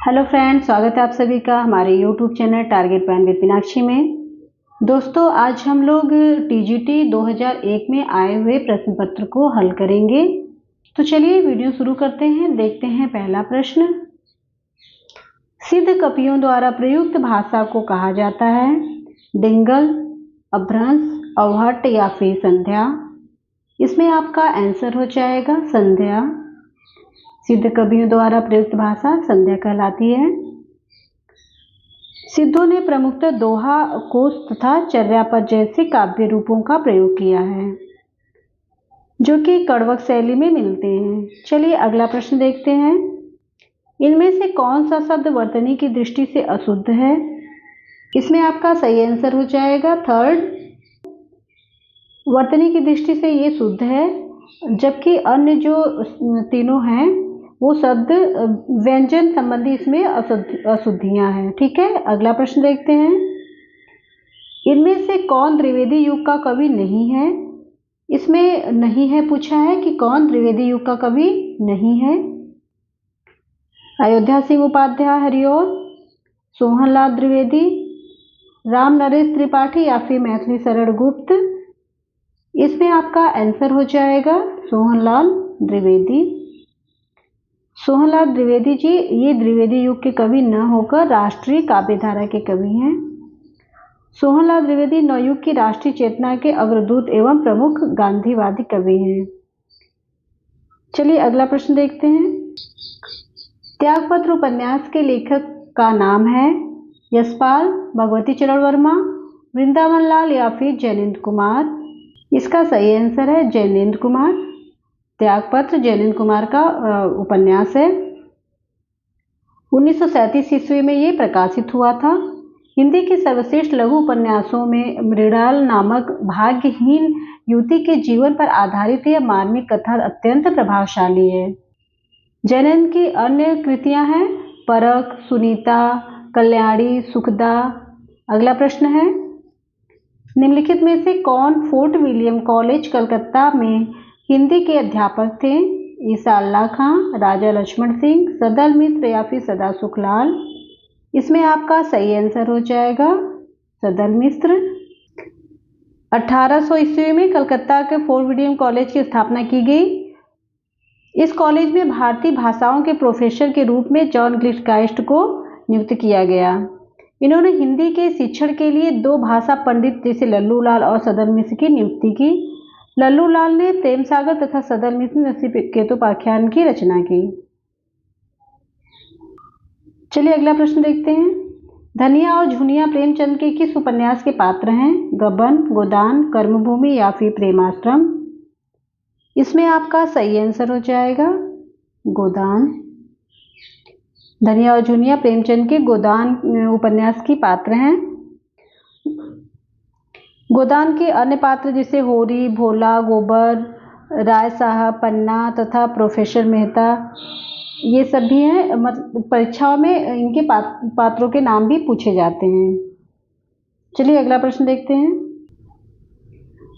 Hello friends, स्वागत है आप सभी का हमारे YouTube channel target plan with Meenakshi में। दोस्तों, आज हम लोग टीजीटी 2001 में आए हुए प्रश्न पत्र को हल करेंगे। तो चलिए वीडियो शुरू करते हैं। देखते हैं पहला प्रश्न। सिद्ध कवियों द्वारा प्रयुक्त भाषा को कहा जाता है डिंगल, अभ्रंश, अवहट्ट या फिर संध्या। इसमें आपका आंसर हो जाएगा संध्या। सिद्ध कवियों द्वारा प्रयुक्त भाषा संध्या कहलाती है। सिद्धों ने प्रमुखतः दोहा, कोश तथा चर्यापद जैसे काव्य रूपों का प्रयोग किया है जो कि कड़वक शैली में मिलते हैं। चलिए अगला प्रश्न देखते हैं। इनमें से कौन सा शब्द वर्तनी की दृष्टि से अशुद्ध है? इसमें आपका सही आंसर हो जाएगा थर्ड। वर्तनी की दृष्टि से ये शुद्ध है, जबकि अन्य जो तीनों हैं वो शब्द व्यंजन संबंधी इसमें अशुद्धियां हैं। ठीक है, अगला प्रश्न देखते हैं। इनमें से कौन द्विवेदी युग का कवि नहीं है? इसमें नहीं है पूछा है कि कौन द्विवेदी युग का कवि नहीं है। अयोध्या सिंह उपाध्याय हरिऔध, सोहनलाल द्विवेदी, राम नरेश त्रिपाठी या फिर मैथिली शरण गुप्त। इसमें आपका आंसर हो जाएगा सोहनलाल द्विवेदी। सोहनलाल द्विवेदी जी ये द्विवेदी युग के कवि न होकर राष्ट्रीय काव्यधारा के कवि हैं। सोहनलाल द्विवेदी नवयुग की राष्ट्रीय चेतना के अग्रदूत एवं प्रमुख गांधीवादी कवि हैं। चलिए अगला प्रश्न देखते हैं। त्यागपत्र उपन्यास के लेखक का नाम है यशपाल, भगवती चरण वर्मा, वृंदावन लाल या फिर जैनेन्द्र कुमार। इसका सही आंसर है जैनेन्द्र कुमार। त्यागपत्र जैनेन्द्र कुमार का उपन्यास है। 1937 ईस्वी में ये प्रकाशित हुआ था। हिंदी के सर्वश्रेष्ठ लघु उपन्यासों में मृणाल नामक भाग्यहीन युवती के जीवन पर आधारित यह मार्मिक कथा अत्यंत प्रभावशाली है। जैनेन्द्र की अन्य कृतियां हैं परख, सुनीता, कल्याणी, सुखदा। अगला प्रश्न है। निम्नलिखित में से कौन फोर्ट विलियम कॉलेज कलकत्ता में हिंदी के अध्यापक थे? ईसा अल्लाह खां, राजा लक्ष्मण सिंह, सदल मित्र या फिर सदा सुखलाल। इसमें आपका सही आंसर हो जाएगा सदल मित्र। 1800 ईस्वी में कलकत्ता के फोर्ट विलियम कॉलेज की स्थापना की गई। इस कॉलेज में भारतीय भाषाओं के प्रोफेसर के रूप में जॉन ग्लिटकाइस्ट को नियुक्त किया गया। इन्होंने हिंदी के शिक्षण के लिए 2 भाषा पंडित जैसे लल्लू लाल और सदल मिश्र की नियुक्ति की। लल्लू लाल ने प्रेम सागर तथा सदल मिश्र ने नसीकेतोपाख्यान की रचना की। चलिए अगला प्रश्न देखते हैं। धनिया और झुनिया प्रेमचंद के किस उपन्यास के पात्र हैं? गबन, गोदान, कर्मभूमि या फिर प्रेमाश्रम। इसमें आपका सही आंसर हो जाएगा गोदान। धनिया और झुनिया प्रेमचंद के गोदान उपन्यास की पात्र हैं। गोदान के अन्य पात्र जैसे होरी, भोला, गोबर, राय साहब, पन्ना तथा प्रोफेसर मेहता ये सब भी हैं। मतलब परीक्षाओं में इनके पात्रों के नाम भी पूछे जाते हैं। चलिए अगला प्रश्न देखते हैं।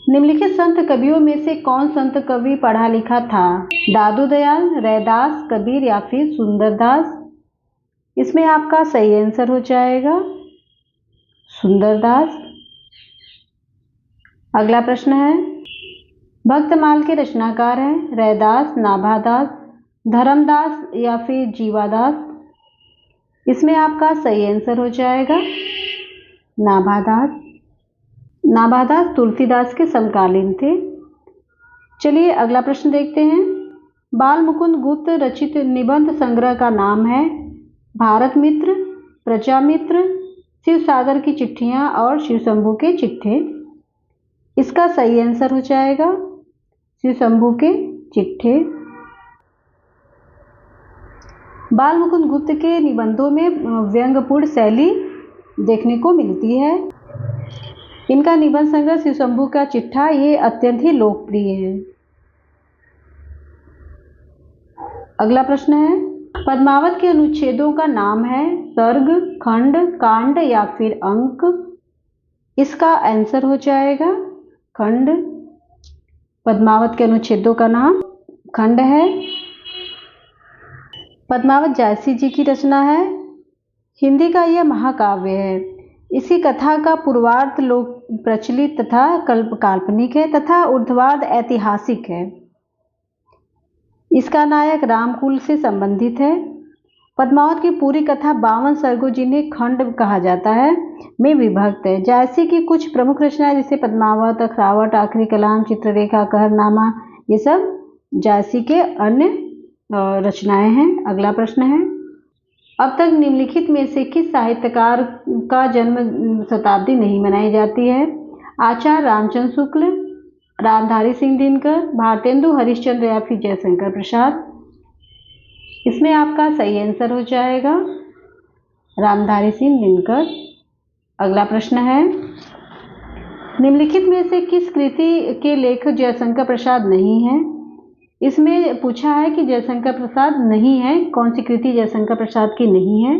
निम्नलिखित संत कवियों में से कौन संत कवि पढ़ा लिखा था? दादू दयाल, रैदास, कबीर या फिर सुंदरदास। इसमें आपका सही आंसर हो जाएगा सुंदरदास। अगला प्रश्न है। भक्तमाल के रचनाकार हैं रैदास, नाभादास, धर्मदास या फिर जीवादास। इसमें आपका सही आंसर हो जाएगा नाभादास। नाभादास तुलसीदास के समकालीन थे। चलिए अगला प्रश्न देखते हैं। बाल मुकुंद गुप्त रचित निबंध संग्रह का नाम है भारत मित्र, प्रजामित्र, शिव सागर की चिट्ठियां और शिव शंभू के चिट्ठे। इसका सही आंसर हो जाएगा शिव शंभू के चिट्ठे। बाल मुकुंद गुप्त के निबंधों में व्यंग्यपूर्ण शैली देखने को मिलती है। इनका निबंध संग्रह शिव शंभू का चिट्ठा ये अत्यंत ही लोकप्रिय है। अगला प्रश्न है। पद्मावत के अनुच्छेदों का नाम है सर्ग, खंड, कांड या फिर अंक। इसका आंसर हो जाएगा खंड। पद्मावत के अनुच्छेदों का नाम खंड है। पद्मावत जायसी जी की रचना है। हिंदी का यह महाकाव्य है। इसी कथा का पूर्वार्ध लोक प्रचलित तथा काल्पनिक है तथा ऊर्ध्वार्ध ऐतिहासिक है। इसका नायक रामकुल से संबंधित है। पद्मावत की पूरी कथा 52 सर्गों, जिन्हें खंड कहा जाता है, में विभक्त है। जायसी की कुछ प्रमुख रचनाएं जैसे पद्मावत, अखरावट, आखिरी कलाम, चित्ररेखा, कहरनामा, ये सब जायसी के अन्य रचनाएं हैं। अगला प्रश्न है, अब तक निम्नलिखित में से किस साहित्यकार का जन्म शताब्दी नहीं मनाई जाती है? आचार्य रामचंद्र शुक्ल, रामधारी सिंह दिनकर, भारतेंदु हरिश्चंद्र या फिर जयशंकर प्रसाद? इसमें आपका सही आंसर हो जाएगा रामधारी सिंह दिनकर। अगला प्रश्न है, निम्नलिखित में से किस कृति के लेखक जयशंकर प्रसाद नहीं है? इसमें पूछा है कि जयशंकर प्रसाद नहीं है, कौन सी कृति जयशंकर प्रसाद की नहीं है?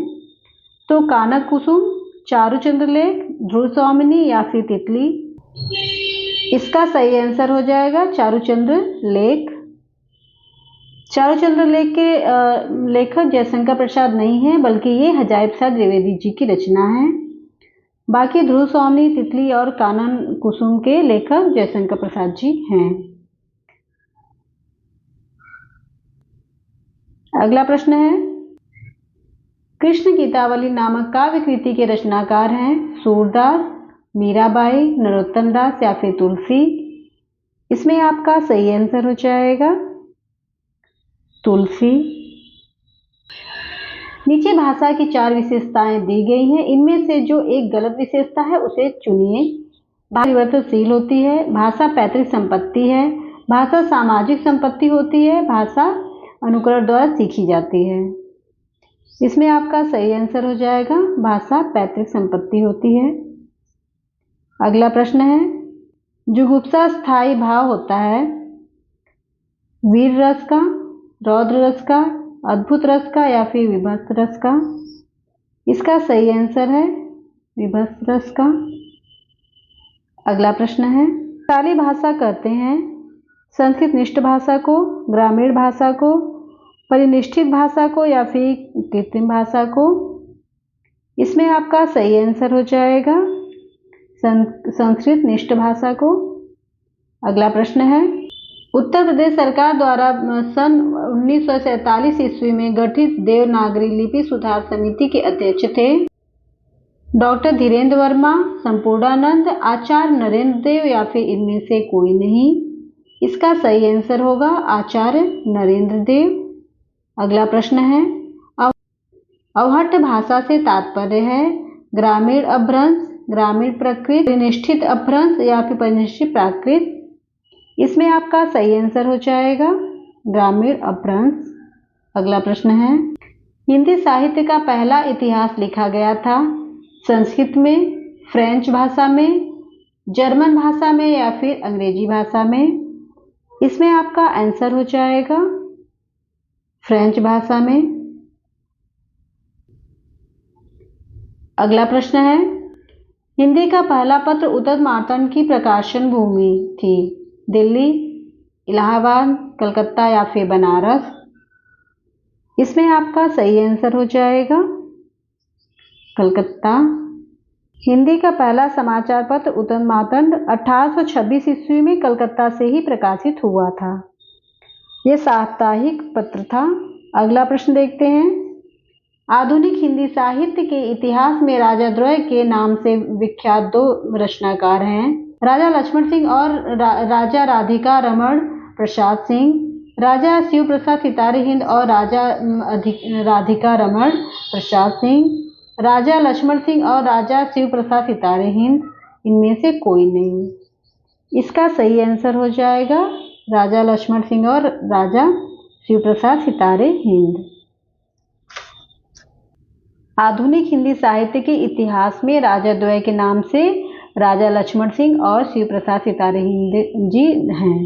तो कानक कुसुम, चारुचंद्र लेख, ध्रुव स्वामिनी या फिर तितली? इसका सही आंसर हो जाएगा चारुचंद्र लेख। चारुचंद्र लेख के लेखक जयशंकर प्रसाद नहीं है, बल्कि ये हजारी प्रसाद द्विवेदी जी की रचना है। बाकी ध्रुव स्वामिनी, तितली और कानन कुसुम के लेखक जयशंकर प्रसाद जी हैं। अगला प्रश्न है, कृष्ण गीतावली नामक काव्य कृति के रचनाकार हैं सूरदास, मीराबाई, नरोत्तम दास या फिर तुलसी? इसमें आपका सही आंसर हो जाएगा तुलसी। नीचे भाषा की 4 विशेषताएं दी गई हैं। इनमें से जो एक गलत विशेषता है उसे चुनिए। भाषा परिवर्तनशील होती है, भाषा पैतृक संपत्ति है, भाषा सामाजिक संपत्ति होती है, भाषा अनुकरण द्वारा सीखी जाती है। इसमें आपका सही आंसर हो जाएगा भाषा पैतृक संपत्ति होती है। अगला प्रश्न है, जुगुप्सा स्थायी भाव होता है वीर रस का, रौद्र रस का, अद्भुत रस का या फिर विभत्स रस का? इसका सही आंसर है विभत्स रस का। अगला प्रश्न है, टकसाली भाषा कहते हैं संस्कृत निष्ठ भाषा को, ग्रामीण भाषा को, परिनिष्ठित भाषा को या फिर कृत्रिम भाषा को? इसमें आपका सही आंसर हो जाएगा संस्कृत निष्ठ भाषा को। अगला प्रश्न है, उत्तर प्रदेश सरकार द्वारा सन 1947 ईस्वी में गठित देवनागरी लिपि सुधार समिति के अध्यक्ष थे डॉक्टर धीरेन्द्र वर्मा, संपूर्णानंद, आचार्य नरेंद्र देव या फिर इनमें से कोई नहीं? इसका सही आंसर होगा आचार्य नरेंद्र देव। अगला प्रश्न है, अवहट्ट भाषा से तात्पर्य है ग्रामीण अपभ्रंश, ग्रामीण प्रकृत, परिनिष्ठित अपभ्रंश या फिर परिनिष्ठित प्राकृत? इसमें आपका सही आंसर हो जाएगा ग्रामीण अपभ्रंश। अगला प्रश्न है, हिंदी साहित्य का पहला इतिहास लिखा गया था संस्कृत में, फ्रेंच भाषा में, जर्मन भाषा में या फिर अंग्रेजी भाषा में? इसमें आपका आंसर हो जाएगा फ्रेंच भाषा में। अगला प्रश्न है, हिंदी का पहला पत्र उद्गत मार्तंड की प्रकाशन भूमि थी दिल्ली, इलाहाबाद, कलकत्ता या फिर बनारस? इसमें आपका सही आंसर हो जाएगा कलकत्ता। हिंदी का पहला समाचार पत्र उद्गत मार्तंड 1826 ईस्वी में कलकत्ता से ही प्रकाशित हुआ था। यह साप्ताहिक पत्र था। अगला प्रश्न देखते हैं, आधुनिक हिंदी साहित्य के इतिहास में राजाद्वय के नाम से विख्यात 2 रचनाकार हैं राजा लक्ष्मण सिंह और राजा राधिका रमण प्रसाद सिंह। राजा शिव प्रसाद सितारे हिंद और राजा राधिका रमण प्रसाद सिंह, राजा लक्ष्मण सिंह और राजा शिव प्रसाद सितारे हिंद, इनमें से कोई नहीं? इसका सही आंसर हो जाएगा राजा लक्ष्मण सिंह और राजा शिव प्रसाद सितारे हिंद। आधुनिक हिंदी साहित्य के इतिहास में राजाद्वय के नाम से राजा लक्ष्मण सिंह और शिव प्रसाद सितारे हिंद जी हैं।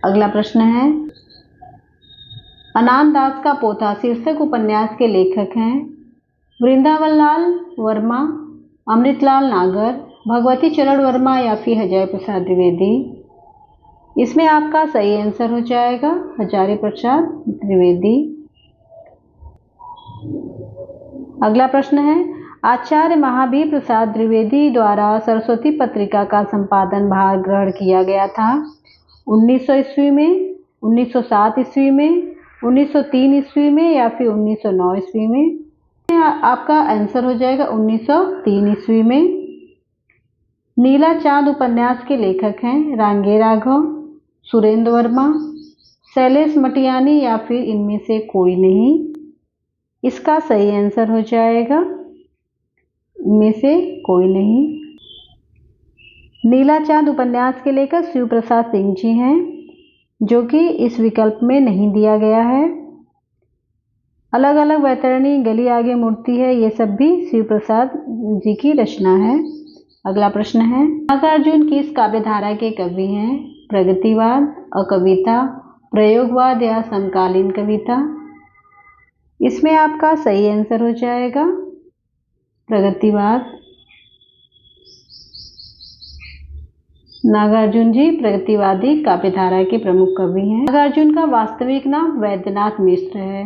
अगला प्रश्न है, अनाम दास का पोथा शीर्षक उपन्यास के लेखक हैं वृंदावन लाल वर्मा, अमृतलाल नागर, भगवती चरण वर्मा या फिर हजारी प्रसाद द्विवेदी? इसमें आपका सही आंसर हो जाएगा हजारी प्रसाद द्विवेदी। अगला प्रश्न है, आचार्य महावीर प्रसाद द्विवेदी द्वारा सरस्वती पत्रिका का संपादन भार ग्रहण किया गया था 1900 ईस्वी में, 1907 ईस्वी में, 1903 ईस्वी में या फिर 1909 ईस्वी में। आपका आंसर हो जाएगा 1903 ईस्वी में। नीला चांद उपन्यास के लेखक हैं रांगे राघव, सुरेंद्र वर्मा, शैलेश मटियानी या फिर इनमें से कोई नहीं। इसका सही आंसर हो जाएगा इनमें से कोई नहीं। नीला चांद उपन्यास के लेखक शिव प्रसाद सिंह जी हैं, जो कि इस विकल्प में नहीं दिया गया है। अलग अलग वैतरणी, गली आगे मूर्ति है, ये सब भी शिव प्रसाद जी की रचना है। अगला प्रश्न है, नागार्जुन किस काव्यधारा के कवि हैं? प्रगतिवाद, अकविता, प्रयोगवाद या समकालीन कविता? इसमें आपका सही आंसर हो जाएगा प्रगतिवाद। नागार्जुन जी प्रगतिवादी काव्यधारा के प्रमुख कवि हैं। नागार्जुन का वास्तविक नाम वैद्यनाथ मिश्र है।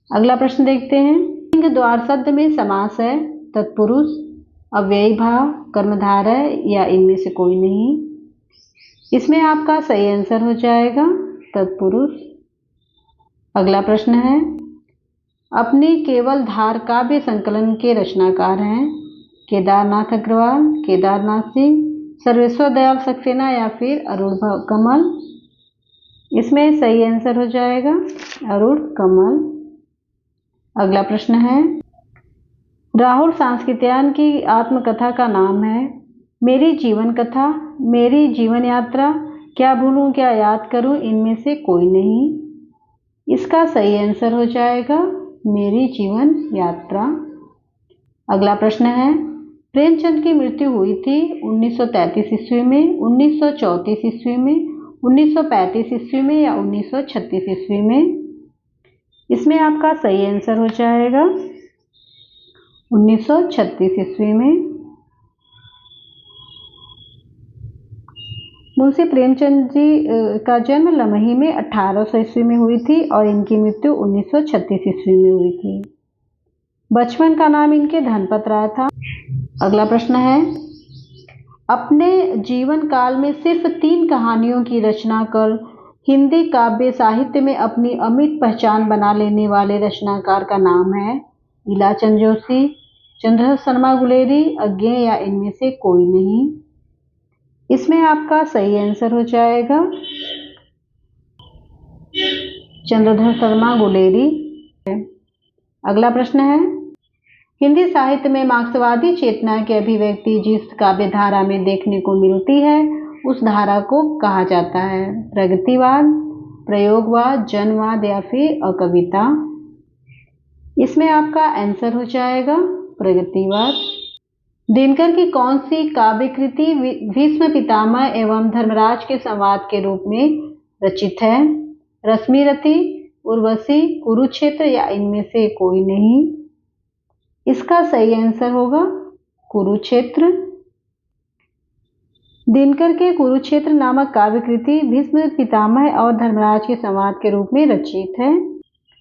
अगला प्रश्न देखते हैं, लिंग द्वार शब्द में समास है तत्पुरुष, अव्ययी भाव, कर्मधारय या इनमें से कोई नहीं। इसमें आपका सही आंसर हो जाएगा तत्पुरुष। अगला प्रश्न है, अपनी केवल धार काव्य संकलन के रचनाकार हैं केदारनाथ अग्रवाल, केदारनाथ सिंह, सर्वेश्वर दयाल सक्सेना या फिर अरुण कमल? इसमें सही आंसर हो जाएगा अरुण कमल। अगला प्रश्न है, राहुल सांस्कृत्यायन की आत्मकथा का नाम है मेरी जीवन कथा, मेरी जीवन यात्रा, क्या भूलूं क्या याद करूं, इनमें से कोई नहीं। इसका सही आंसर हो जाएगा मेरी जीवन यात्रा। अगला प्रश्न है, प्रेमचंद की मृत्यु हुई थी 1933 ईस्वी में, 1934 ईस्वी में, 1935 ईस्वी में या 1936 ईस्वी में? इसमें आपका सही आंसर हो जाएगा 1936 ईस्वी में। मुंशी प्रेमचंद जी का जन्म लमही में 1800 ईस्वी में हुई थी और इनकी मृत्यु 1936 ईस्वी में हुई थी। बचपन का नाम इनके धनपत राय था। अगला प्रश्न है, अपने जीवन काल में सिर्फ 3 कहानियों की रचना कर हिंदी काव्य साहित्य में अपनी अमिट पहचान बना लेने वाले रचनाकार का नाम है इलाचंद जोशी, चंद्रशेखर शर्मा गुलेरी, अज्ञेय या इनमें से कोई नहीं। इसमें आपका सही आंसर हो जाएगा चंद्रशेखर शर्मा गुलेरी। अगला प्रश्न है, हिंदी साहित्य में मार्क्सवादी चेतना की अभिव्यक्ति जिस काव्यधारा में देखने को मिलती है उस धारा को कहा जाता है प्रगतिवाद, प्रयोगवाद, जनवाद या फिर अकविता? इसमें आपका आंसर हो जाएगा प्रगतिवाद। दिनकर की कौन सी काव्य कृति भीष्म पितामह एवं धर्मराज के संवाद के रूप में रचित है? रश्मिरथी, उर्वशी, कुरुक्षेत्र या इनमें से कोई नहीं। इसका सही आंसर होगा कुरुक्षेत्र। दिनकर के कुरुक्षेत्र नामक काव्य कृति भीष्म पितामह और धर्मराज के संवाद के रूप में रचित है।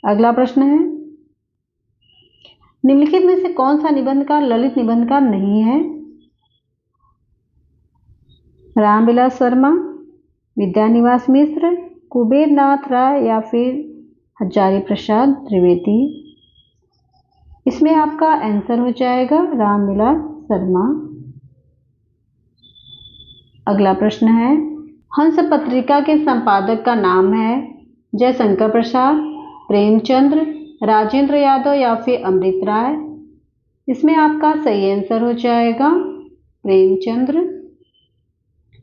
अगला प्रश्न है, निम्नलिखित में से कौन सा निबंधकार ललित निबंधकार नहीं है? रामविलास शर्मा, विद्यानिवास मिश्र, कुबेरनाथ राय या फिर हजारी प्रसाद द्विवेदी? इसमें आपका आंसर हो जाएगा रामविलास शर्मा। अगला प्रश्न है, हंस पत्रिका के संपादक का नाम है जयशंकर प्रसाद, प्रेमचंद्र, राजेंद्र यादव या फिर अमृत राय? इसमें आपका सही आंसर हो जाएगा प्रेमचंद्र।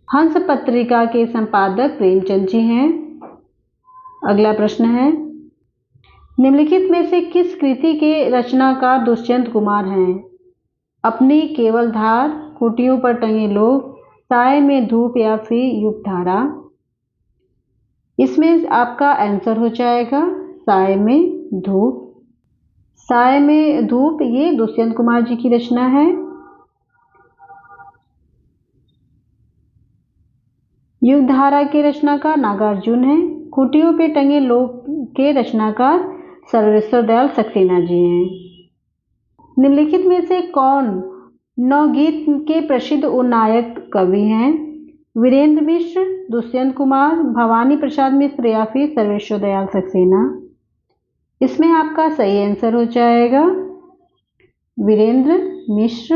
हंस पत्रिका के संपादक प्रेमचंद जी हैं। अगला प्रश्न है, निम्नलिखित में से किस कृति के रचनाकार दुष्यंत कुमार हैं? अपनी केवल धार, खूंटियों पर टंगे लोग, साय में धूप या फिर युगधारा? इसमें आपका आंसर हो जाएगा साय में धूप। साय में धूप ये दुष्यंत कुमार जी की रचना है। युगधारा के रचनाकार नागार्जुन हैं। कुटियों पे टंगे लोक के रचनाकार सर्वेश्वर दयाल सक्सेना जी हैं। निम्नलिखित में से कौन नवगीत के प्रसिद्ध नायक कवि हैं? वीरेंद्र मिश्र, दुष्यंत कुमार, भवानी प्रसाद मिश्र या फिर सर्वेश्वर दयाल सक्सेना। इसमें आपका सही आंसर हो जाएगा वीरेंद्र मिश्र।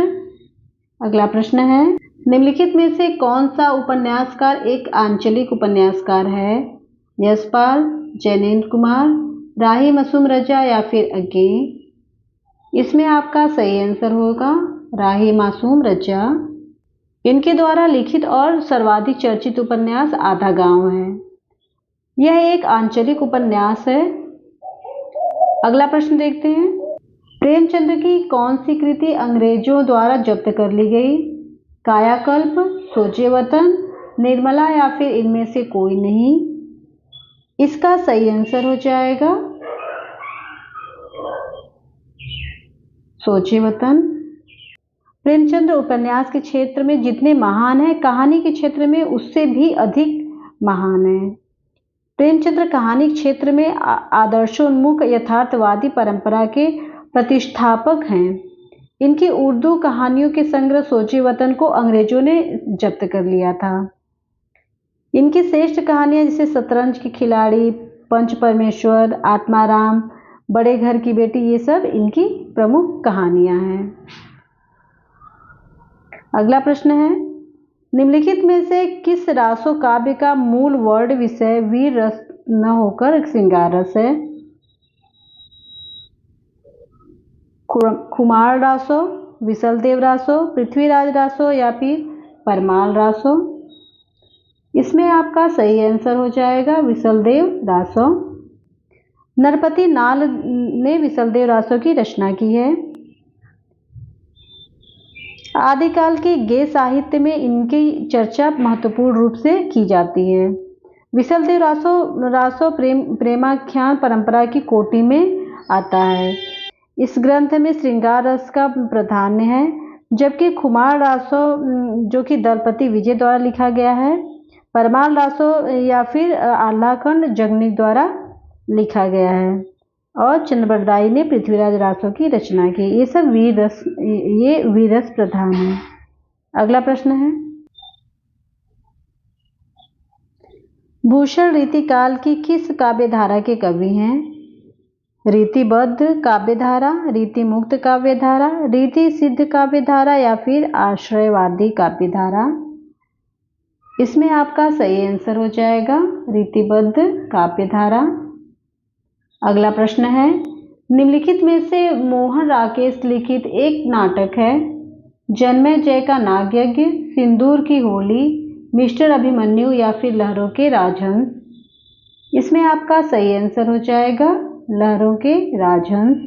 अगला प्रश्न है, निम्नलिखित में से कौन सा उपन्यासकार एक आंचलिक उपन्यासकार है? यशपाल, जैनेन्द्र कुमार, राही मासूम रजा या फिर अज्ञे। इसमें आपका सही आंसर होगा राही मासूम रजा। इनके द्वारा लिखित और सर्वाधिक चर्चित उपन्यास आधा गांव है। यह एक आंचलिक उपन्यास है। अगला प्रश्न देखते हैं, प्रेमचंद की कौन सी कृति अंग्रेजों द्वारा जब्त कर ली गई? कायाकल्प, सोचे वतन, निर्मला या फिर इनमें से कोई नहीं। इसका सही आंसर हो जाएगा सोचे वतन। प्रेमचंद उपन्यास के क्षेत्र में जितने महान हैं, कहानी के क्षेत्र में उससे भी अधिक महान है। प्रेमचंद्र कहानी क्षेत्र में आदर्शोन्मुख यथार्थवादी परंपरा के प्रतिष्ठापक हैं। इनकी उर्दू कहानियों के संग्रह सोचे वतन को अंग्रेजों ने जब्त कर लिया था। इनकी श्रेष्ठ कहानियां जैसे शतरंज की खिलाड़ी, पंच परमेश्वर, आत्माराम, बड़े घर की बेटी, ये सब इनकी प्रमुख कहानियां हैं। अगला प्रश्न है, निम्नलिखित में से किस रासो काव्य का मूल वर्ण विषय वीर रस न होकर श्रृंगार रस है? खुमार रासो, विसलदेव रासो, पृथ्वीराज रासो या फिर परमाल रासो। इसमें आपका सही आंसर हो जाएगा विसलदेव रासो। नरपति नाल ने विसलदेव रासो की रचना की है। आदिकाल के गे साहित्य में इनकी चर्चा महत्वपूर्ण रूप से की जाती है। विसलदेव रासो प्रेमाख्यान परंपरा की कोटि में आता है। इस ग्रंथ में श्रृंगार रस का प्राधान्य है, जबकि खुमार रासो जो कि दलपति विजय द्वारा लिखा गया है, परमाल रासो या फिर आल्हाखंड जगनिक द्वारा लिखा गया है और चंद्रबरदाई ने पृथ्वीराज रासो की रचना की। ये सब वीर रस प्रधान है। अगला प्रश्न है, भूषण रीतिकाल की किस काव्यधारा के कवि हैं? रीतिबद्ध काव्यधारा, रीतिमुक्त काव्यधारा, रीति सिद्ध काव्यधारा या फिर आश्रयवादी काव्यधारा। इसमें आपका सही आंसर हो जाएगा रीतिबद्ध काव्यधारा। अगला प्रश्न है, निम्नलिखित में से मोहन राकेश लिखित एक नाटक है? जन्मेजय का नागयज्ञ, सिंदूर की होली, मिस्टर अभिमन्यु या फिर लहरों के राजहंस। इसमें आपका सही आंसर हो जाएगा लहरों के राजहंस।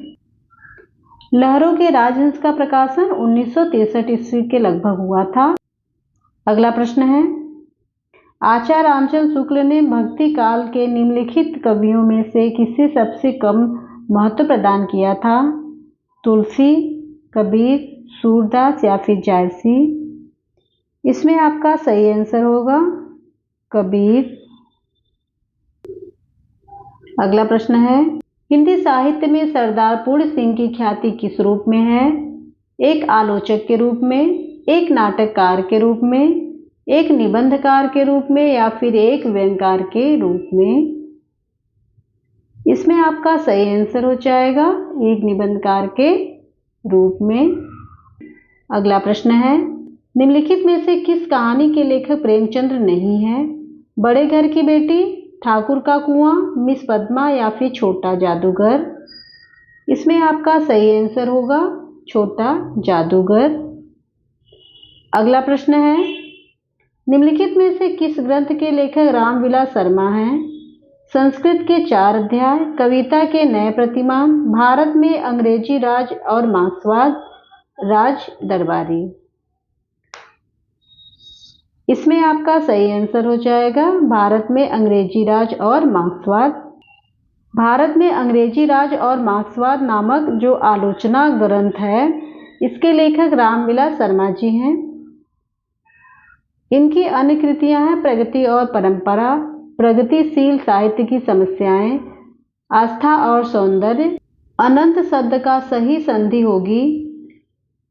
लहरों के राजहंस का प्रकाशन 1963 ईस्वी के लगभग हुआ था। अगला प्रश्न है, आचार्य रामचंद्र शुक्ल ने भक्ति काल के निम्नलिखित कवियों में से किसे सबसे कम महत्व प्रदान किया था? तुलसी, कबीर, सूरदास या फिर जायसी। इसमें आपका सही आंसर होगा कबीर। अगला प्रश्न है, हिंदी साहित्य में सरदार पूर्ण सिंह की ख्याति किस रूप में है? एक आलोचक के रूप में, एक नाटककार के रूप में, एक निबंधकार के रूप में या फिर एक व्यंग्यकार के रूप में। इसमें आपका सही आंसर हो जाएगा एक निबंधकार के रूप में। अगला प्रश्न है, निम्नलिखित में से किस कहानी के लेखक प्रेमचंद्र नहीं है? बड़े घर की बेटी, ठाकुर का कुआं, मिस पद्मा या फिर छोटा जादूगर। इसमें आपका सही आंसर होगा छोटा जादूगर। अगला प्रश्न है, निम्नलिखित में से किस ग्रंथ के लेखक रामविलास शर्मा हैं? संस्कृत के 4 अध्याय, कविता के नए प्रतिमान, भारत में अंग्रेजी राज और मार्क्सवाद, राज दरबारी। इसमें आपका सही आंसर हो जाएगा भारत में अंग्रेजी राज और मार्क्सवाद। भारत में अंग्रेजी राज और मार्क्सवाद नामक जो आलोचना ग्रंथ है, इसके लेखक रामविलास शर्मा जी हैं। इनकी अन्य कृतियां हैं प्रगति और परंपरा, प्रगतिशील साहित्य की समस्याएं, आस्था और सौंदर्य, अनंत शब्द का सही संधि होगी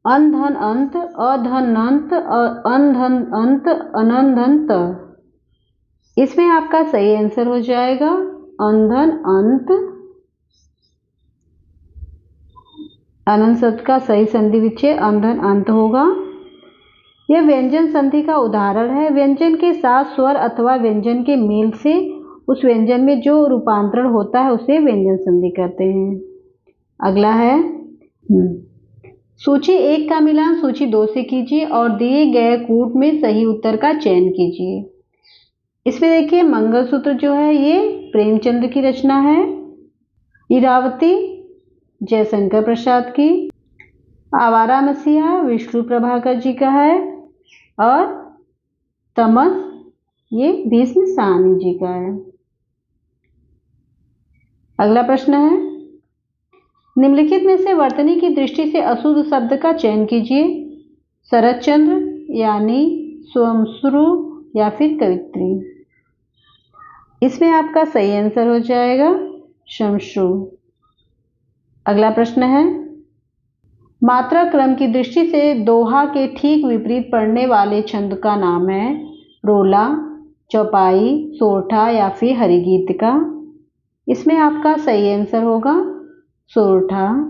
अनधन अंत, अधनंत, अनधन अंत, अनंधंत। इसमें आपका सही आंसर हो जाएगा अनधन अंत। अनंत शब्द का सही संधि विच्छेद अनधन अंत होगा। यह व्यंजन संधि का उदाहरण है। व्यंजन के साथ स्वर अथवा व्यंजन के मेल से उस व्यंजन में जो रूपांतरण होता है उसे व्यंजन संधि कहते हैं। अगला है सूची 1 का मिलान सूची 2 से कीजिए और दिए गए कूट में सही उत्तर का चयन कीजिए। इसमें देखिए मंगलसूत्र जो है ये प्रेमचंद की रचना है, इरावती जयशंकर प्रसाद की, आवारा मसीहा विष्णु प्रभाकर जी का है और तमस ये भीष्म साहनी जी का है। अगला प्रश्न है निम्नलिखित में से वर्तनी की दृष्टि से अशुद्ध शब्द का चयन कीजिए। शरतचंद्र यानी स्वमश्रु या फिर कवित्री। इसमें आपका सही आंसर हो जाएगा शमश्रु। अगला प्रश्न है मात्रा क्रम की दृष्टि से दोहा के ठीक विपरीत पढ़ने वाले छंद का नाम है रोला, चौपाई, सोरठा या फिर हरिगीत का। इसमें आपका सही आंसर होगा सोरठा।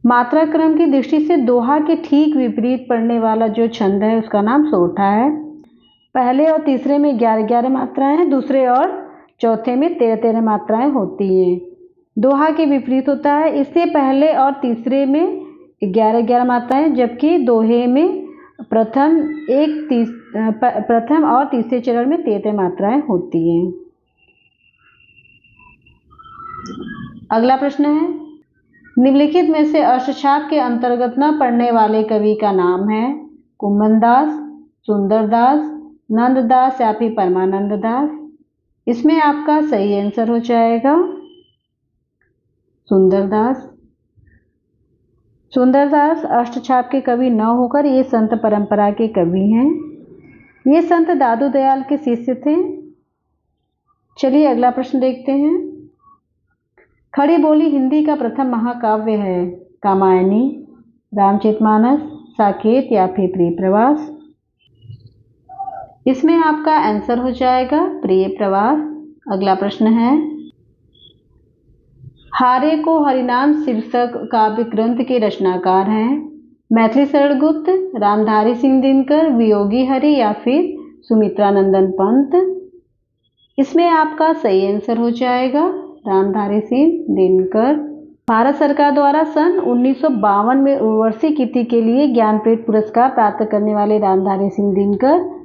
मात्रा क्रम की दृष्टि से दोहा के ठीक विपरीत पढ़ने वाला जो छंद है उसका नाम सोरठा है। पहले और तीसरे में 11-11 मात्राएं हैं, दूसरे और चौथे में 13-13 मात्राएं होती हैं। दोहा के विपरीत होता है, इससे पहले और तीसरे में 11-11 मात्राएं जबकि दोहे में प्रथम और तीसरे चरण में 13 मात्राएं होती हैं। अगला प्रश्न है निम्नलिखित में से अष्टछाप के अंतर्गत न पढ़ने वाले कवि का नाम है कुम्भनदास, सुंदरदास, नंददास या फिर परमानंद दास। इसमें आपका सही आंसर हो जाएगा सुंदरदास। सुंदरदास अष्टछाप के कवि न होकर ये संत परंपरा के कवि हैं। ये संत दादू दयाल के शिष्य थे। चलिए अगला प्रश्न देखते हैं। खड़ी बोली हिंदी का प्रथम महाकाव्य है कामायनी, रामचरितमानस, साकेत या फिर प्रिय प्रवास। इसमें आपका आंसर हो जाएगा प्रिय प्रवास। अगला प्रश्न है हारे को हरिनाम शीर्षक काव्य ग्रंथ के रचनाकार हैं मैथिली शरण गुप्त, रामधारी सिंह दिनकर, वियोगी हरि या फिर सुमित्रानंदन पंत। इसमें आपका सही आंसर हो जाएगा रामधारी सिंह दिनकर। भारत सरकार द्वारा सन 1952 में उर्वशी कीर्ति के लिए ज्ञानपीठ पुरस्कार प्राप्त करने वाले रामधारी सिंह दिनकर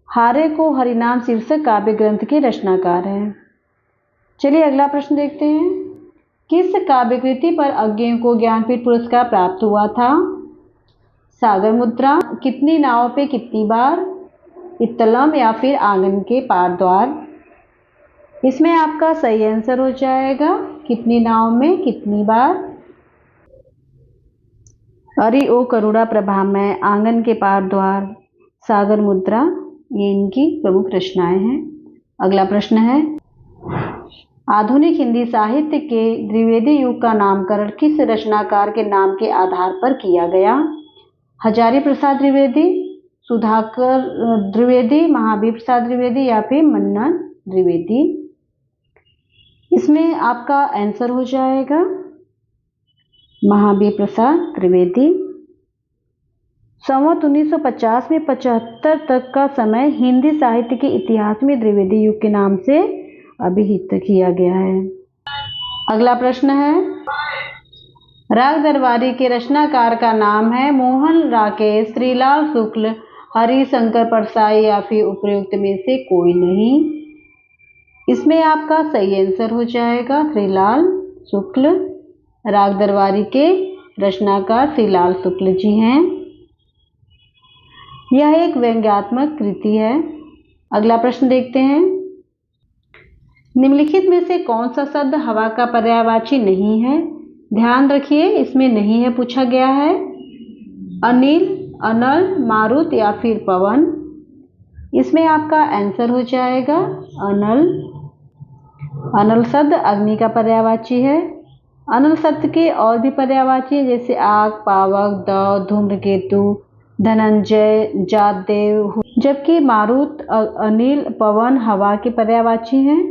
हारे को हरिनाम शीर्षक काव्य ग्रंथ के रचनाकार हैं। चलिए अगला प्रश्न देखते हैं। किस काव्य कृति पर अज्ञेय को ज्ञानपीठ पुरस्कार प्राप्त हुआ था? सागर मुद्रा, कितनी नावों पे कितनी बार, इत्तलम या फिर आंगन के पार द्वार। इसमें आपका सही आंसर हो जाएगा कितनी नाव में कितनी बार। अरे ओ करुणा प्रभा में, आंगन के पार द्वार, सागर मुद्रा ये इनकी प्रमुख रचनाएं हैं। अगला प्रश्न है आधुनिक हिंदी साहित्य के द्विवेदी युग का नामकरण किस रचनाकार के नाम के आधार पर किया गया? हजारी प्रसाद द्विवेदी, सुधाकर द्विवेदी, महावीर प्रसाद द्विवेदी या फिर मन्नन द्विवेदी। इसमें आपका आंसर हो जाएगा महावीर प्रसाद द्विवेदी। संवत 1950 में 75 तक का समय हिंदी साहित्य के इतिहास में द्विवेदी युग के नाम से अभिहित किया गया है। अगला प्रश्न है राग दरबारी के रचनाकार का नाम है मोहन राकेश, श्रीलाल शुक्ल, हरिशंकर परसाई या फिर उपयुक्त में से कोई नहीं। इसमें आपका सही आंसर हो जाएगा श्रीलाल शुक्ल। राग दरबारी के रचनाकार श्रीलाल शुक्ल जी हैं। यह एक व्यंग्यात्मक कृति है। अगला प्रश्न देखते हैं निम्नलिखित में से कौन सा शब्द हवा का पर्यायवाची नहीं है? ध्यान रखिए इसमें नहीं है पूछा गया है। अनिल, अनल, मारुत या फिर पवन। इसमें आपका आंसर हो जाएगा अनल। अनल शब्द अग्नि का पर्यायवाची है। अनल शब्द के और भी पर्यायवाची है, जैसे आग, पावक, दौ, धूम्रकेतु, धनंजय, जातदेव। जबकि मारुत, अनिल, पवन हवा के पर्यायवाची हैं।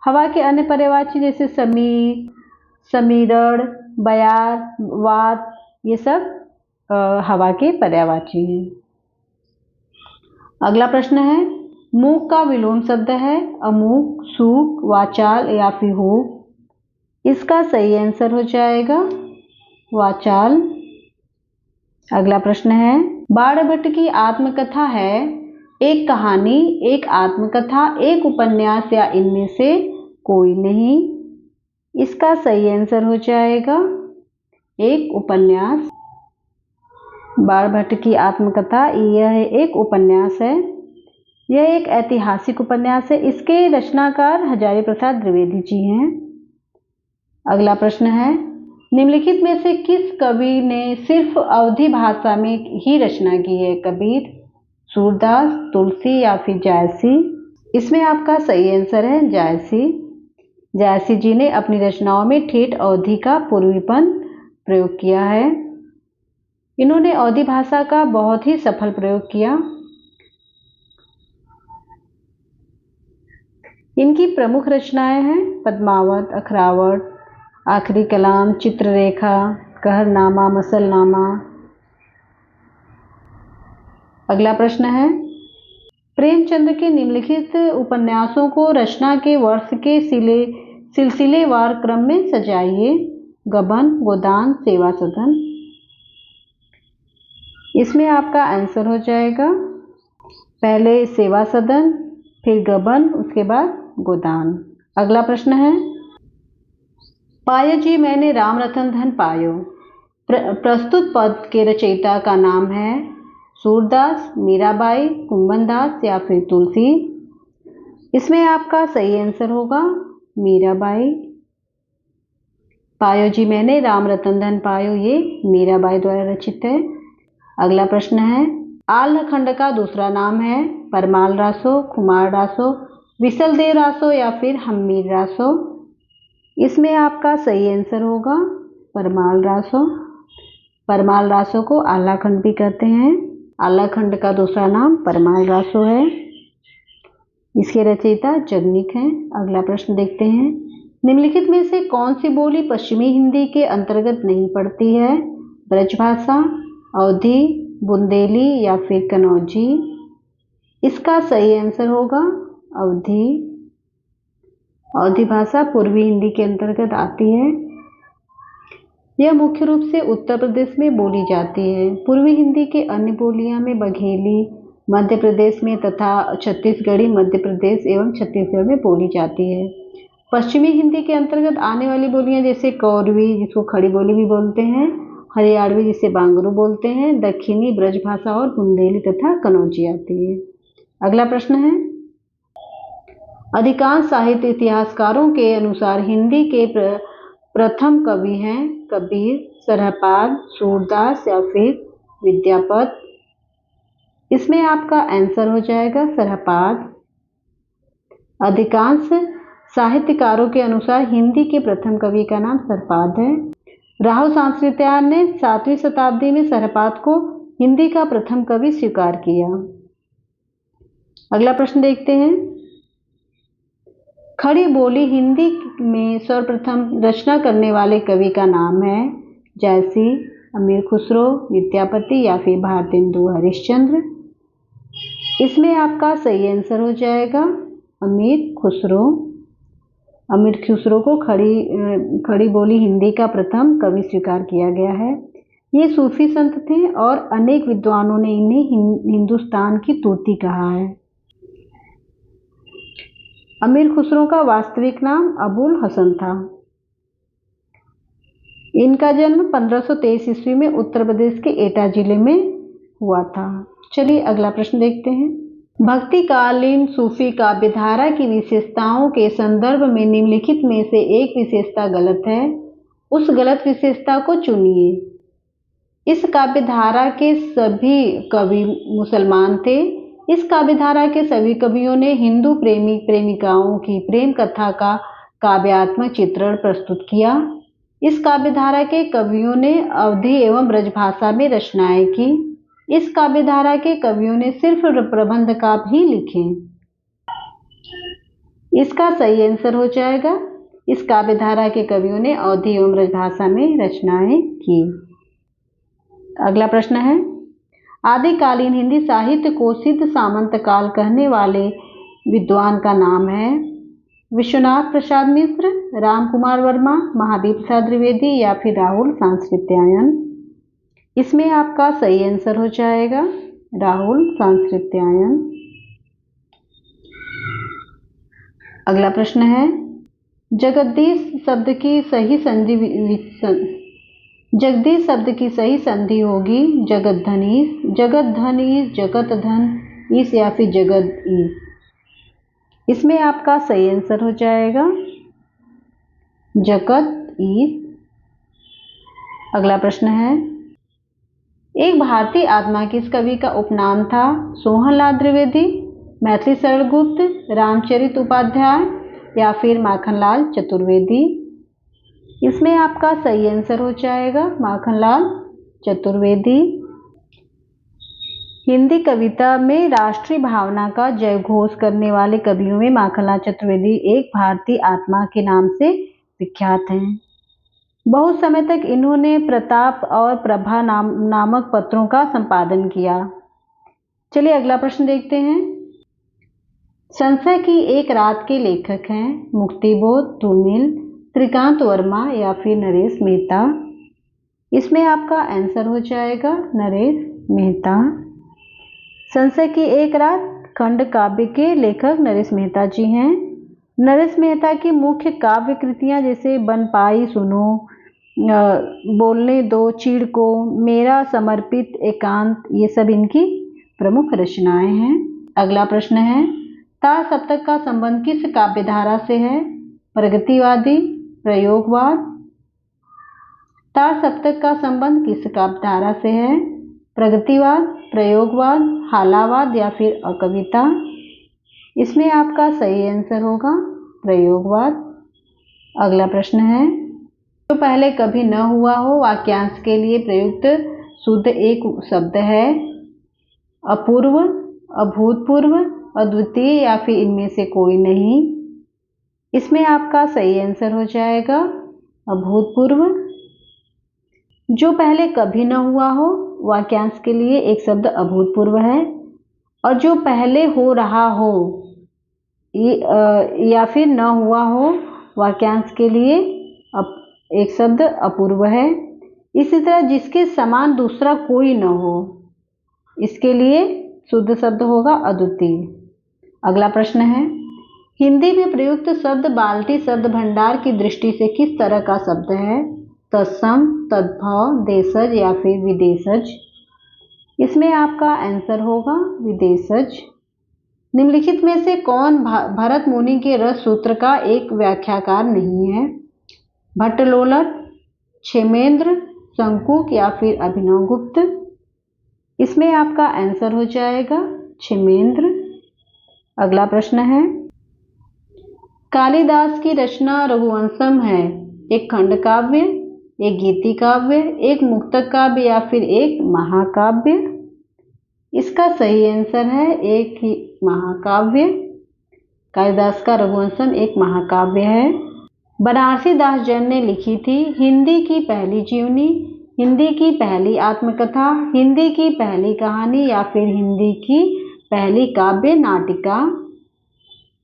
हवा के अन्य पर्यायवाची जैसे समीर, समीरण, बयार, वात, ये सब हवा के पर्यायवाची हैं। अगला प्रश्न है, मूक का विलोम शब्द है अमूक, सूक, वाचाल या फिर हूक। इसका सही आंसर हो जाएगा वाचाल। अगला प्रश्न है, बाणभट्ट की आत्मकथा है एक कहानी, एक आत्मकथा, एक उपन्यास या इनमें से कोई नहीं। इसका सही आंसर हो जाएगा एक उपन्यास। बाणभट्ट की आत्मकथा यह एक उपन्यास है। यह एक ऐतिहासिक उपन्यास है। इसके रचनाकार हजारी प्रसाद द्विवेदी जी हैं। अगला प्रश्न है, निम्नलिखित में से किस कवि ने सिर्फ अवधी भाषा में ही रचना की है? कबीर, सूरदास, तुलसी या फिर जायसी। इसमें आपका सही आंसर है जायसी। जायसी जी ने अपनी रचनाओं में ठेठ अवधी का पूर्वीपन प्रयोग किया है। इन्होंने अवधी भाषा का बहुत ही सफल प्रयोग किया। इनकी प्रमुख रचनाएं हैं पद्मावत, अखरावत, आखिरी कलाम, चित्ररेखा, कहरनामा, मसलनामा। अगला प्रश्न है, प्रेमचंद के निम्नलिखित उपन्यासों को रचना के वर्ष के सिलसिलेवार क्रम में सजाइए। गबन, गोदान, सेवा सदन। इसमें आपका आंसर हो जाएगा पहले सेवा सदन, फिर गबन, उसके बाद गोदान। अगला प्रश्न है, पायो जी मैंने राम रतन धन पायो। प्रस्तुत पद के रचयिता का नाम है सूरदास, मीराबाई, कुंभनदास या फिर तुलसी। इसमें आपका सही आंसर होगा मीराबाई। पायो जी मैंने राम रतन धन पायो, ये मीराबाई द्वारा रचित है। अगला प्रश्न है, आल्ह खंड का दूसरा नाम है परमाल रासो, खुमार रासो, विसलदेव रासो या फिर हम्मीर रासो। इसमें आपका सही आंसर होगा परमाल रासो। परमाल रासो को आल्हा खंड भी कहते हैं। आल्हा खंड का दूसरा नाम परमाल रासो है। इसके रचयिता जगनिक हैं। अगला प्रश्न देखते हैं, निम्नलिखित में से कौन सी बोली पश्चिमी हिंदी के अंतर्गत नहीं पड़ती है? ब्रजभाषा, अवधी, बुंदेली या फिर कन्नौजी। इसका सही आंसर होगा अवधी। अवधी भाषा पूर्वी हिंदी के अंतर्गत आती है। यह मुख्य रूप से उत्तर प्रदेश में बोली जाती है। पूर्वी हिंदी के अन्य बोलियां में बघेली मध्य प्रदेश में तथा छत्तीसगढ़ी मध्य प्रदेश एवं छत्तीसगढ़ में बोली जाती है। पश्चिमी हिंदी के अंतर्गत आने वाली बोलियां जैसे कौरवी, जिसको खड़ी बोली भी बोलते हैं, हरियाणवी जिसे बांगरू बोलते हैं, दक्षिणी ब्रजभाषा और बुंदेली तथा कन्नौजी आती है। अगला प्रश्न है, अधिकांश साहित्य इतिहासकारों के अनुसार हिंदी के प्रथम कवि हैं कबीर, सरहपाद, सूरदास या फिर विद्यापत। इसमें आपका आंसर हो जाएगा सरहपाद। अधिकांश साहित्यकारों के अनुसार हिंदी के प्रथम कवि का नाम सरहपाद है। राहु सांस्कृत्यायन ने 7वीं शताब्दी में सरहपाद को हिंदी का प्रथम कवि स्वीकार किया। अगला प्रश्न देखते हैं, खड़ी बोली हिंदी में सर्वप्रथम रचना करने वाले कवि का नाम है जायसी, अमीर खुसरो, विद्यापति या फिर भारतेंदु हरिश्चंद्र। इसमें आपका सही आंसर हो जाएगा अमीर खुसरो। अमीर खुसरो को खड़ी बोली हिंदी का प्रथम कवि स्वीकार किया गया है। ये सूफी संत थे और अनेक विद्वानों ने इन्हें हिंदुस्तान की तूती कहा है। अमीर खुसरो का वास्तविक नाम अबुल हसन था। इनका जन्म 1523 ईस्वी में उत्तर प्रदेश के एटा जिले में हुआ था। चलिए अगला प्रश्न देखते हैं, भक्तिकालीन सूफी काव्यधारा की विशेषताओं के संदर्भ में निम्नलिखित में से एक विशेषता गलत है, उस गलत विशेषता को चुनिए। इस काव्य धारा के सभी कवि मुसलमान थे। इस काव्य धारा के सभी कवियों ने हिंदू प्रेमी प्रेमिकाओं की प्रेम कथा का काव्यात्मक चित्रण प्रस्तुत किया। इस काव्य धारा के कवियों ने अवधी एवं ब्रजभाषा में रचनाएं की। इस काव्य धारा के कवियों ने सिर्फ प्रबंध काव्य ही लिखे। इसका सही आंसर हो जाएगा, इस काव्य धारा के कवियों ने अवधी एवं ब्रजभाषा में रचनाएं की। अगला प्रश्न है, आदिकालीन हिंदी साहित्य को सिद्ध सामंत काल कहने वाले विद्वान का नाम है? विश्वनाथ प्रसाद मिश्र, राम कुमार वर्मा, महादेव प्रसाद द्विवेदी या फिर राहुल सांस्कृत्यायन। इसमें आपका सही आंसर हो जाएगा राहुल सांस्कृत्यायन। अगला प्रश्न है, जगदीश शब्द की सही संधि होगी जगद्धनीश, जगद्धनीश, जगतधन ईश या फिर जगद ईश। इसमें आपका सही आंसर हो जाएगा जगत ईश। अगला प्रश्न है, एक भारतीय आत्मा किस कवि का उपनाम था? सोहनलाल द्विवेदी, मैथिली शरण गुप्त, रामचरित उपाध्याय या फिर माखनलाल चतुर्वेदी। इसमें आपका सही आंसर हो जाएगा माखनलाल चतुर्वेदी। हिंदी कविता में राष्ट्रीय भावना का जयघोष करने वाले कवियों में माखनलाल चतुर्वेदी एक भारतीय आत्मा के नाम से विख्यात हैं। बहुत समय तक इन्होंने प्रताप और प्रभा नामक पत्रों का संपादन किया। चलिए अगला प्रश्न देखते हैं। संशय की एक रात के लेखक हैं मुक्तिबोध, धूमिल, त्रिकांत वर्मा या फिर नरेश मेहता। इसमें आपका आंसर हो जाएगा नरेश मेहता। संशय की एक रात खंड काव्य के लेखक नरेश मेहता जी हैं। नरेश मेहता की मुख्य काव्य कृतियाँ जैसे बनपाई सुनो, बोलने दो चीड़ को, मेरा समर्पित एकांत, ये सब इनकी प्रमुख रचनाएं हैं। अगला प्रश्न है, तार सप्तक का संबंध किस काव्यधारा से है? प्रगतिवादी, प्रयोगवाद। तार सप्तक का संबंध किस काव्यधारा से है? प्रगतिवाद, प्रयोगवाद, हालावाद या फिर अकविता। इसमें आपका सही आंसर होगा प्रयोगवाद। अगला प्रश्न है, जो पहले कभी न हुआ हो वाक्यांश के लिए प्रयुक्त शुद्ध एक शब्द है? अपूर्व, अभूतपूर्व, अद्वितीय या फिर इनमें से कोई नहीं। इसमें आपका सही आंसर हो जाएगा अभूतपूर्व। जो पहले कभी न हुआ हो वाक्यांश के लिए एक शब्द अभूतपूर्व है, और जो पहले हो रहा हो या फिर न हुआ हो वाक्यांश के लिए एक शब्द अपूर्व है। इसी तरह जिसके समान दूसरा कोई न हो, इसके लिए शुद्ध शब्द होगा अद्वितीय। अगला प्रश्न है, हिंदी में प्रयुक्त शब्द बाल्टी शब्द भंडार की दृष्टि से किस तरह का शब्द है? तत्सम, तद्भव, देशज या फिर विदेशज। इसमें आपका आंसर होगा विदेशज। निम्नलिखित में से कौन भरत मुनि के रस सूत्र का एक व्याख्याकार नहीं है? भट्टलोलट, क्षेमेंद्र, शंकुक या फिर अभिनव गुप्त। इसमें आपका आंसर हो जाएगा क्षेमेंद्र। अगला प्रश्न है, कालिदास की रचना रघुवंशम है एक खंड काव्य, एक गीति काव्य, एक मुक्तक काव्य या फिर एक महाकाव्य। इसका सही आंसर है एक ही महाकाव्य। कालिदास का रघुवंशम एक महाकाव्य है। बनारसी दास जैन ने लिखी थी हिंदी की पहली जीवनी, हिंदी की पहली आत्मकथा, हिंदी की पहली कहानी या फिर हिंदी की पहली काव्य नाटिका।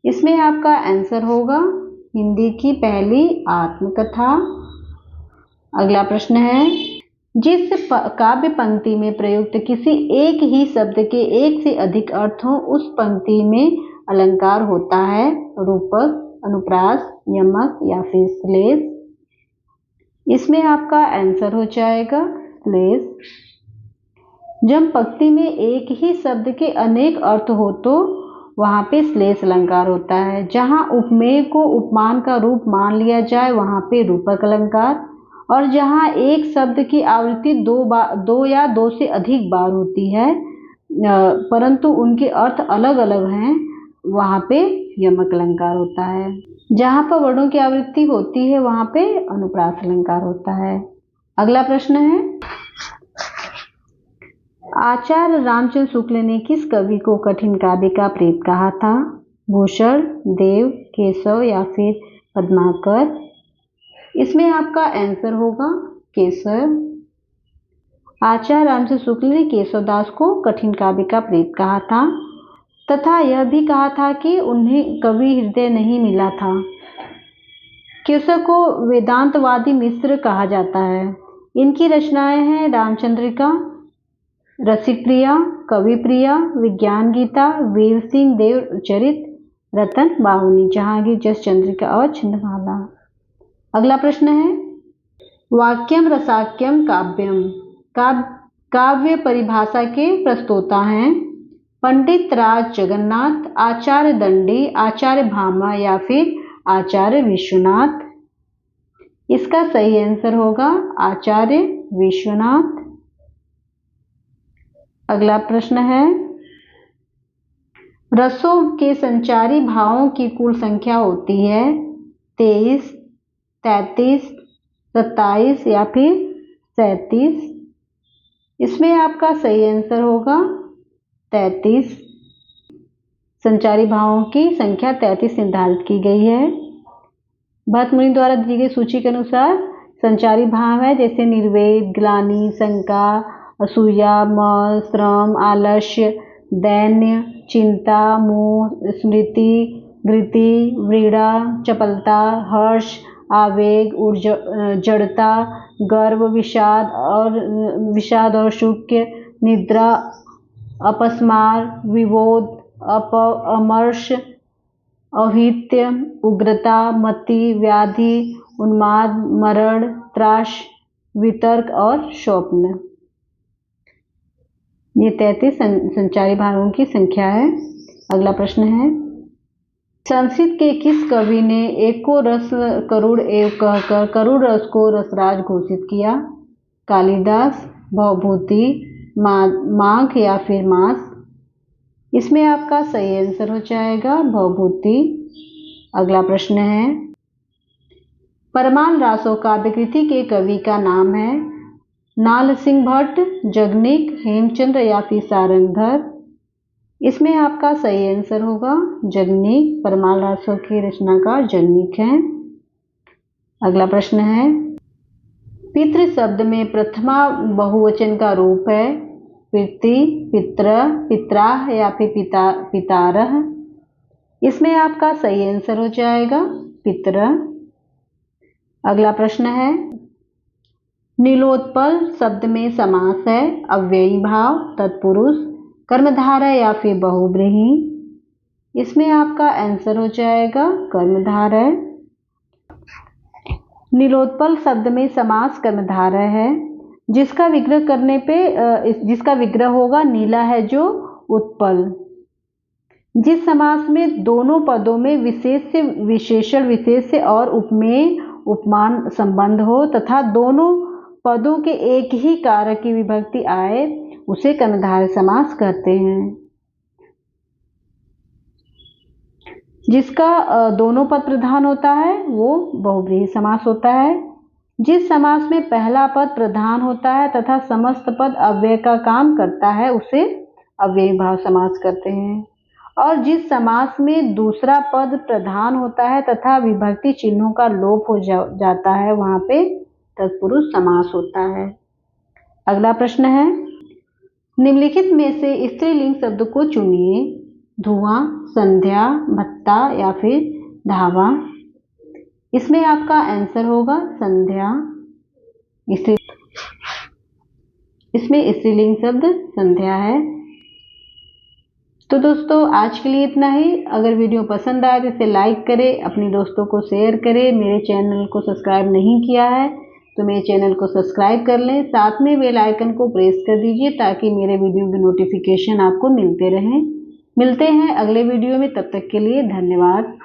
इसमें आपका आंसर होगा हिंदी की पहली आत्मकथा। अगला प्रश्न है, जिस काव्य पंक्ति में प्रयुक्त किसी एक ही शब्द के एक से अधिक अर्थ हो उस पंक्ति में अलंकार होता है? रूपक, अनुप्रास, यमक या फिर श्लेष। इसमें आपका आंसर हो जाएगा श्लेष। जब पंक्ति में एक ही शब्द के अनेक अर्थ हो तो वहाँ पे श्लेष अलंकार होता है। जहाँ उपमेय को उपमान का रूप मान लिया जाए वहाँ पे रूपक अलंकार, और जहाँ एक शब्द की आवृत्ति दो या दो से अधिक बार होती है परंतु उनके अर्थ अलग अलग हैं, वहाँ पे यमक अलंकार होता है। जहाँ पर वर्णों की आवृत्ति होती है वहाँ पे अनुप्रास अलंकार होता है। अगला प्रश्न है, आचार्य रामचंद्र शुक्ल ने किस कवि को कठिन काव्य का प्रेत कहा था? भूषण, देव, केशव या फिर पद्माकर? इसमें आपका आंसर होगा केशव। आचार्य रामचंद्र शुक्ल ने केशवदास को कठिन काव्य का प्रेत कहा था तथा यह भी कहा था कि उन्हें कवि हृदय नहीं मिला था। केशव को वेदांतवादी मिश्र कहा जाता है। इनकी रचनाएं हैं रामचंद्रिका, रसिकप्रिया, कविप्रिया, विज्ञान गीता, वीर सिंह देव चरित, रतन बाहुनी, जहांगीर जस चंद्रिका और छिंदमाला। अगला प्रश्न है, वाक्यम रसाक्यम काव्यम काव्य परिभाषा के प्रस्तोता हैं पंडित राज जगन्नाथ, आचार्य दंडी, आचार्य भामा या फिर आचार्य विश्वनाथ? इसका सही आंसर होगा आचार्य विश्वनाथ। अगला प्रश्न है, रसों के संचारी भावों की कुल संख्या होती है 23, 33, 27 या फिर 37? इसमें आपका सही आंसर होगा 33। संचारी भावों की संख्या 33 निर्धारित की गई है। भट्ट मुनि द्वारा दी गई सूची के अनुसार संचारी भाव है जैसे निर्वेद, ग्लानि, शंका, असूया, मद, श्रम, आलस्य, दैन्य, चिंता, मोह, स्मृति, धृति, व्रीड़ा, चपलता, हर्ष, आवेग, जड़ता, गर्व, विषाद और शूक्य, निद्रा, अपस्मार, विबोध, अमर्ष, औहित्य, उग्रता, मति, व्याधि, उन्माद, मरण, त्रास, वितर्क और स्वप्न। ये 33 संचारी भावों की संख्या है। अगला प्रश्न है, संस्कृत के किस कवि ने एको रस करुण एव कहकर करुण रस को रसराज घोषित किया? कालिदास, भवभूति, माघ या फिर मास? इसमें आपका सही आंसर हो जाएगा भवभूति। अगला प्रश्न है, परमाल रासो काव्यकृति के कवि का नाम है नाल सिंह भट्ट, जगनिक, हेमचंद्र या फिर सारंगधर? इसमें आपका सही आंसर होगा जगनिक। परमाल रासों के रचनाकार जगनिक हैं। अगला प्रश्न है, पितृ शब्द में प्रथमा बहुवचन का रूप है पितृ, पित्र, पित्राः या फिर पितारः? इसमें आपका सही आंसर हो जाएगा पितर। अगला प्रश्न है, नीलोत्पल शब्द में समास है अव्ययी भाव, तत्पुरुष, कर्मधारय या फिर बहुब्रीहि? इसमें आपका आंसर हो जाएगा कर्मधारय। नीलोत्पल शब्द में समास कर्मधारय है जिसका विग्रह करने पे जिसका विग्रह होगा नीला है जो उत्पल। जिस समास में दोनों पदों में विशेष से विशेषण, विशेष से और उपमेय उपमान संबंध हो तथा दोनों पदों के एक ही कारक की विभक्ति आए उसे कर्मधारय समास कहते हैं। जिसका दोनों पद प्रधान होता है वो बहुब्रीहि समास होता है। जिस समास में पहला पद प्रधान होता है तथा समस्त पद अव्यय का काम करता है उसे अव्ययी भाव समास कहते हैं। और जिस समास में दूसरा पद प्रधान होता है तथा विभक्ति चिन्हों का लोप हो जाता है वहाँ पे तत्पुरुष समास होता है। अगला प्रश्न है, निम्नलिखित में से स्त्रीलिंग शब्द को चुनिए। धुआं, संध्या, भत्ता या फिर धावा? इसमें आपका आंसर होगा संध्या। इसमें स्त्रीलिंग शब्द संध्या है। तो दोस्तों आज के लिए इतना ही। अगर वीडियो पसंद आए तो इसे लाइक करें, अपने दोस्तों को शेयर करें। मेरे चैनल को सब्सक्राइब नहीं किया है तो मेरे चैनल को सब्सक्राइब कर लें, साथ में बेल आइकन को प्रेस कर दीजिए ताकि मेरे वीडियो की नोटिफिकेशन आपको मिलते रहें। मिलते हैं अगले वीडियो में, तब तक के लिए धन्यवाद।